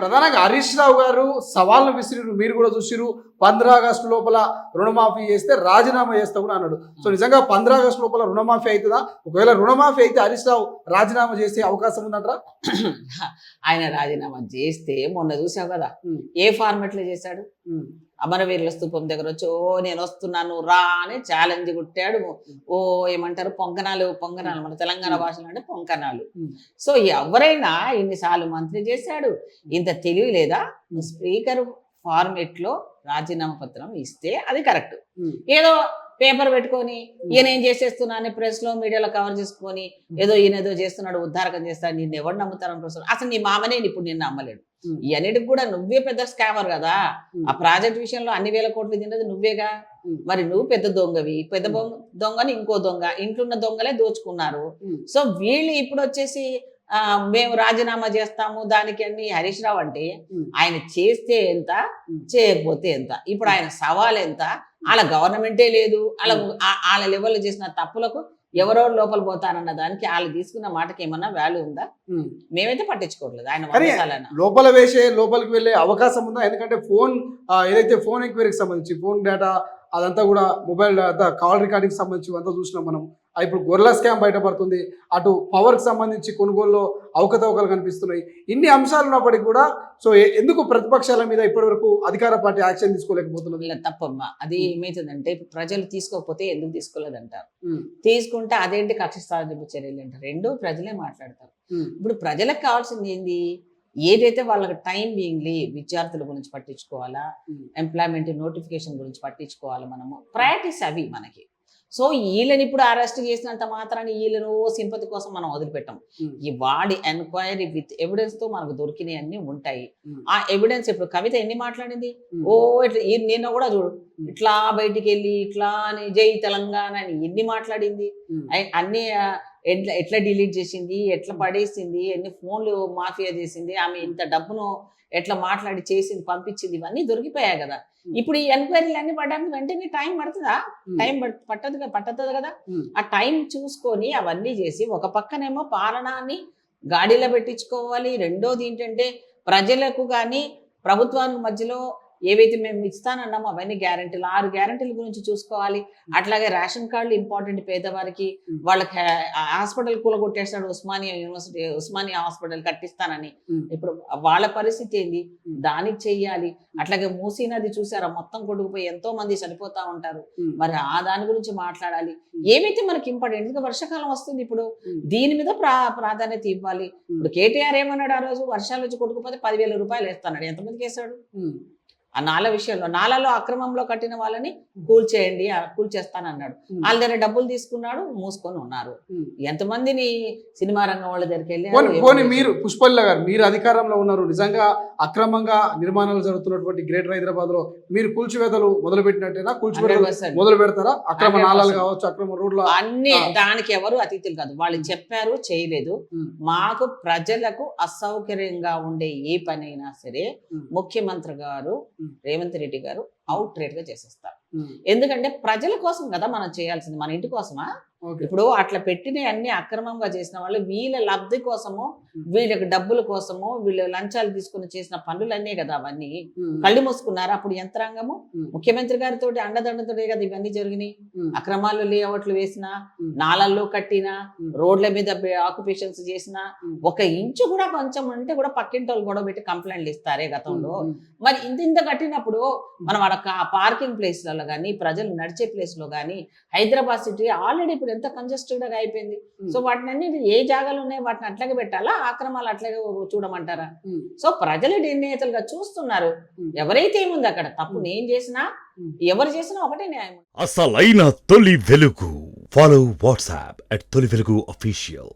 ప్రధానంగా హరీష్ రావు గారు సవాళ్ళను విసిరిరు, మీరు కూడా చూసిరు. 15 ఆగస్టు లోపల రుణమాఫీ చేస్తే రాజీనామా చేస్తా కూడా అన్నాడు. సో నిజంగా 15 ఆగస్టు లోపల రుణమాఫీ అవుతుందా? ఒకవేళ రుణమాఫీ అయితే హరీష్ రావు రాజీనామా చేసే అవకాశం ఉందంటారా? ఆయన రాజీనామా చేస్తే మొన్న చూసావు కదా ఏ ఫార్మెట్లో చేశాడు. అమరవీరుల స్తూపం దగ్గర వచ్చి ఓ నేను వస్తున్నాను రా అని ఛాలెంజ్ కొట్టాడు. ఓ ఏమంటారు పొంగనాలు మన తెలంగాణ భాషలో అంటే పొంకనాలు. సో ఎవరైనా ఇన్నిసార్లు మంత్రి చేశాడు, ఇంత తెలివి లేదా? స్పీకర్ ఫార్మేట్ లో రాజీనామా పత్రం ఇస్తే అది కరెక్ట్. ఏదో పేపర్ పెట్టుకొని ఈయన ఏం చేసేస్తున్నాను ప్రెస్ లో మీడియాలో కవర్ చేసుకొని ఈయన ఏదో చేస్తున్నాడు ఉద్ధారకం చేస్తాడు, నిన్ను ఎవరు నమ్ముతారనుకుంటున్నాడు? అసలు నీ మామనే ఇప్పుడు నిన్ను నమ్మలేడు. ఇవన్నిటికి కూడా నువ్వే పెద్ద స్కామర్ కదా. ఆ ప్రాజెక్ట్ విషయంలో అన్ని వేల కోట్లు తిన్నది నువ్వేగా. మరి నువ్వు పెద్ద దొంగవి, పెద్ద దొంగని ఇంకో దొంగ, ఇంట్లో ఉన్న దొంగలే దోచుకున్నారు. సో వీళ్ళు ఇప్పుడు వచ్చేసి మేము రాజీనామా చేస్తాము దానికి అన్ని. హరీష్ రావు అంటే ఆయన చేస్తే ఎంత, చేయకపోతే ఎంత. ఇప్పుడు ఆయన సవాల్ ఎంత? వాళ్ళ గవర్నమెంటే లేదు, వాళ్ళ లెవెల్లో చేసిన తప్పులకు ఎవరెవరు లోపల పోతారన్న దానికి వాళ్ళు తీసుకున్న మాటకి ఏమన్నా వాల్యూ ఉందా? మేమైతే పట్టించుకోవట్లేదు. ఆయన లోపల లోపలికి వెళ్ళే అవకాశం ఉందా? ఎందుకంటే ఫోన్ ఏదైతే ఫోన్ ఎంక్వైరీకి సంబంధించి ఫోన్ డేటా అదంతా కూడా మొబైల్ డేటా కాల్ రికార్డింగ్ సంబంధించి అంతా చూసినాం మనం. ఇప్పుడు గొర్రెల స్కామ్ బయటపడుతుంది, అటు పవర్కి సంబంధించి కొనుగోలులో అవకతవకలు కనిపిస్తున్నాయి. ఇన్ని అంశాలు ఉన్నప్పటికీ కూడా సో ఎందుకు ప్రతిపక్షాల మీద ఇప్పటి వరకు అధికార పార్టీ యాక్షన్ తీసుకోలేకపోతున్నది? తప్పమ్మా. అది ఏమైతుందంటే ఇప్పుడు ప్రజలు తీసుకోకపోతే ఎందుకు తీసుకోలేదంటారు, తీసుకుంటే అదేంటి కక్ష సాధింపు చర్యలు అంటారు. రెండు ప్రజలే మాట్లాడతారు. ఇప్పుడు ప్రజలకు కావాల్సింది ఏంది? ఏదైతే వాళ్ళకి టైం బీయింగ్లీ విద్యార్థుల గురించి పట్టించుకోవాలా, ఎంప్లాయ్మెంట్ నోటిఫికేషన్ గురించి పట్టించుకోవాలా, మనము ప్రయారిటీస్ అవి మనకి. సో వీళ్ళని ఇప్పుడు అరెస్ట్ చేసినంత మాత్రాన్ని వీళ్ళను సింపతి కోసం మనం వదిలిపెట్టాం. ఈ వాడి ఎంక్వైరీ విత్ ఎవిడెన్స్ తో మనకు దొరికినవి అన్ని ఉంటాయి. ఆ ఎవిడెన్స్ ఇప్పుడు కవిత ఎన్ని మాట్లాడింది, ఓ ఇట్లా నిన్న కూడా చూడు ఇట్లా బయటికి వెళ్ళి ఇట్లా అని జై తెలంగాణ అని ఎన్ని మాట్లాడింది, అన్ని ఎట్లా డిలీట్ చేసింది, ఎట్లా పడేసింది, ఎన్ని ఫోన్లు మాఫియా చేసింది, ఆమె ఇంత డబ్బును ఎట్లా మాట్లాడి చేసింది పంపించింది, ఇవన్నీ దొరికిపోయాయి కదా. ఇప్పుడు ఈ ఎంక్వైరీలు అన్ని పడడానికి వెంటనే టైం పడుతుందా? టైం పట్టదు కదా. ఆ టైం చూసుకొని అవన్నీ చేసి ఒక పక్కనేమో పాలనాన్ని గాడిలో పెట్టించుకోవాలి, రెండోది ఏంటంటే ప్రజలకు కానీ ప్రభుత్వానికి మధ్యలో ఏవైతే మేము ఇస్తానన్నామో అవన్నీ గ్యారంటీలు 6 గ్యారంటీల గురించి చూసుకోవాలి. అట్లాగే రేషన్ కార్డులు ఇంపార్టెంట్ పేదవారికి. వాళ్ళకి హాస్పిటల్ కూలగొట్టేస్తాడు ఉస్మానియా హాస్పిటల్ కట్టిస్తానని. ఇప్పుడు వాళ్ళ పరిస్థితి ఏంది, దానికి చెయ్యాలి. అట్లాగే మూసీ నది చూసారా మొత్తం కొట్టుకుపోయి ఎంతో మంది చనిపోతా ఉంటారు. మరి ఆ దాని గురించి మాట్లాడాలి. ఏవైతే మనకి ఇంపార్టెంట్, ఎందుకంటే వర్షాకాలం వస్తుంది, ఇప్పుడు దీని మీద ప్రాధాన్యత ఇవ్వాలి. ఇప్పుడు కేటీఆర్ ఏమన్నాడు ఆ రోజు, వర్షాలు వచ్చి కొట్టుకుపోతే 10,000 రూపాయలు వేస్తాడు. ఎంతమందికి వేస్తాడు? ఆ నాల విషయంలో నాలలో అక్రమంలో కట్టిన వాళ్ళని కూల్చేస్తానన్నాడు. వాళ్ళ దగ్గర డబ్బులు తీసుకున్నాడు, మూసుకొని ఉన్నారు. ఎంతమందిని సినిమా రంగం వాళ్ళ దగ్గరికి వెళ్ళి. మీరు పుష్పల్లి గారు మీరు అధికారంలో ఉన్నారు, నిజంగా అక్రమంగా నిర్మాణాలు జరుగుతున్నటువంటి గ్రేటర్ హైదరాబాద్ లో మీరు కూల్చివేతలు మొదలు పెట్టినట్టేనా? మొదలు పెడతారా? అక్రమ నాలాలు కావచ్చు, అక్రమ రోడ్లు అన్ని దానికి ఎవరు అతిథులు కాదు. వాళ్ళు చెప్పారు, చేయలేదు. మాకు ప్రజలకు అసౌకర్యంగా ఉండే ఏ పని అయినా సరే ముఖ్యమంత్రి గారు రేవంత్ రెడ్డి గారు అవుట్ రేట్ గా చేసేస్తారు. ఎందుకంటే ప్రజల కోసం కదా మనం చేయాల్సింది, మన ఇంటి కోసమా? ఇప్పుడు అట్లా పెట్టిన అన్ని అక్రమంగా చేసిన వాళ్ళు వీళ్ళ లబ్ధి కోసమో వీళ్ళకి డబ్బుల కోసమో వీళ్ళు లంచాలు తీసుకుని చేసిన పనులన్నీ కదా అవన్నీ. కళ్ళు మూసుకున్నారు అప్పుడు యంత్రాంగము. ముఖ్యమంత్రి గారితో అండదండతోనే కదా ఇవన్నీ జరిగినాయి. అక్రమాలు లేఅవుట్లు వేసినా, నాలల్లో కట్టినా, రోడ్ల మీద ఆక్యుపేషన్స్ చేసినా, 1 ఇంచు కూడా కొంచెం అంటే కూడా పక్కింటి వాళ్ళు గొడవ పెట్టి కంప్లైంట్లు ఇస్తారే గతంలో. మరి ఇంత కట్టినప్పుడు మనం పార్కింగ్ ప్లేస్లలో కానీ ప్రజలు నడిచే ప్లేస్ లో కానీ హైదరాబాద్ సిటీ ఆల్రెడీ ఇప్పుడు ఎంత కంజెస్టెడ్ గా అయిపోయింది. సో వాటిని అన్ని ఏ జాగాలు ఉన్నాయి వాటిని అట్లాగే పెట్టాలా, ఆక్రమాలు అట్లాగే చూడమంటారా? సో ప్రజలు నిర్ణేతలుగా చూస్తున్నారు. ఎవరైతే ఏముంది అక్కడ తప్పు నేను చేసినా ఎవరు చేసినా ఒకటే న్యాయం. అసలైన తొలి వెలుగు. ఫాలో వాట్సాప్ @తొలి వెలుగు official.